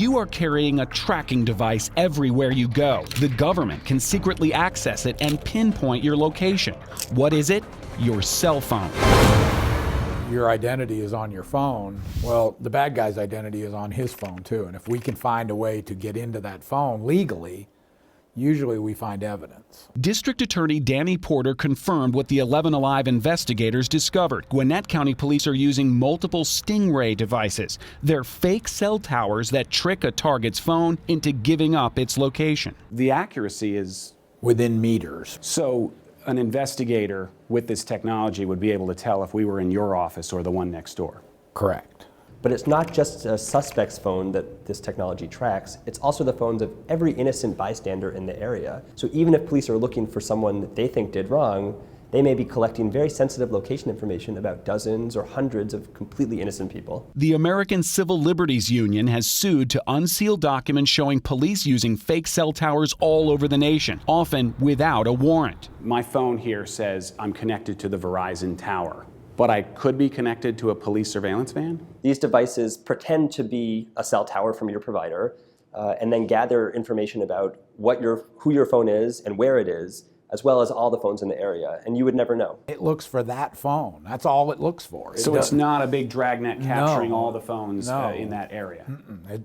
You are carrying a tracking device everywhere you go. The government can secretly access it and pinpoint your location. What is it? Your cell phone. Your identity is on your phone. Well, the bad guy's identity is on his phone too. And if we can find a way to get into that phone legally, usually we find evidence. District Attorney Danny Porter confirmed what the 11 Alive investigators discovered. Gwinnett County Police are using multiple Stingray devices. They're fake cell towers that trick a target's phone into giving up its location. The accuracy is within meters. So an investigator with this technology would be able to tell if we were in your office or the one next door. Correct. But it's not just a suspect's phone that this technology tracks, it's also the phones of every innocent bystander in the area. So even if police are looking for someone that they think did wrong, they may be collecting very sensitive location information about dozens or hundreds of completely innocent people. The American Civil Liberties Union has sued to unseal documents showing police using fake cell towers all over the nation, often without a warrant. My phone here says I'm connected to the Verizon tower, but I could be connected to a police surveillance van? These devices pretend to be a cell tower from your provider and then gather information about who your phone is and where it is, as well as all the phones in the area, and you would never know. It looks for that phone. That's all it looks for. So it's not a big dragnet capturing all the phones No. in that area?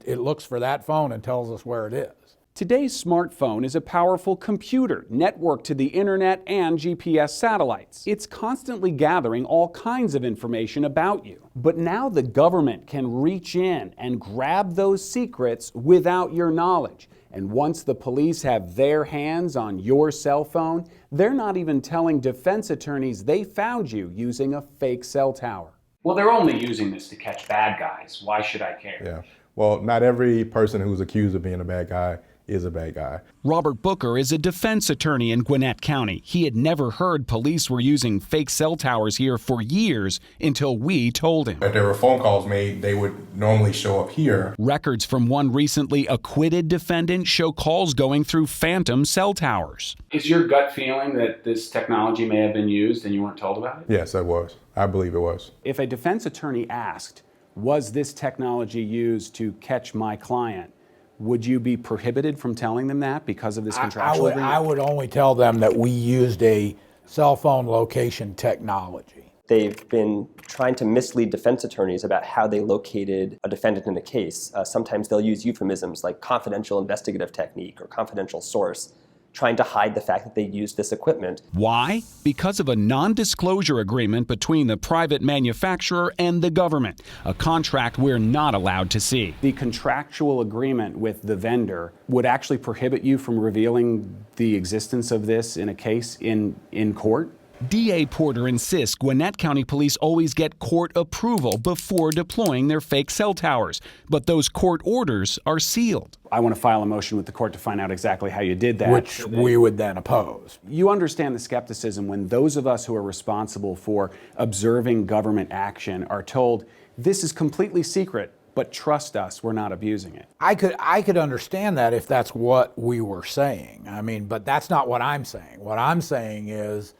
It looks for that phone and tells us where it is. Today's smartphone is a powerful computer networked to the internet and GPS satellites. It's constantly gathering all kinds of information about you. But now the government can reach in and grab those secrets without your knowledge. And once the police have their hands on your cell phone, they're not even telling defense attorneys they found you using a fake cell tower. Well, they're only using this to catch bad guys. Why should I care? Yeah. Well, not every person who's accused of being a bad guy is a bad guy. Robert Booker is a defense attorney in Gwinnett County. He had never heard police were using fake cell towers here for years until we told him. If there were phone calls made, they would normally show up here. Records from one recently acquitted defendant show calls going through phantom cell towers. Is your gut feeling that this technology may have been used and you weren't told about it? Yes, it was. I believe it was. If a defense attorney asked, was this technology used to catch my client, would you be prohibited from telling them that because of this contractual agreement? I would only tell them that we used a cell phone location technology. They've been trying to mislead defense attorneys about how they located a defendant in a case. Sometimes they'll use euphemisms like confidential investigative technique or confidential source, trying to hide the fact that they used this equipment. Why? Because of a non-disclosure agreement between the private manufacturer and the government, a contract we're not allowed to see. The contractual agreement with the vendor would actually prohibit you from revealing the existence of this in a case in court? DA Porter insists Gwinnett County Police always get court approval before deploying their fake cell towers, but those court orders are sealed. I want to file a motion with the court to find out exactly how you did that. Which we would then oppose. You understand the skepticism when those of us who are responsible for observing government action are told, this is completely secret, but trust us, we're not abusing it. I could understand that if that's what we were saying. I mean, but that's not what I'm saying. What I'm saying is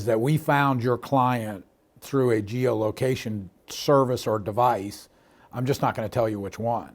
that we found your client through a geolocation service or device. I'm just not going to tell you which one.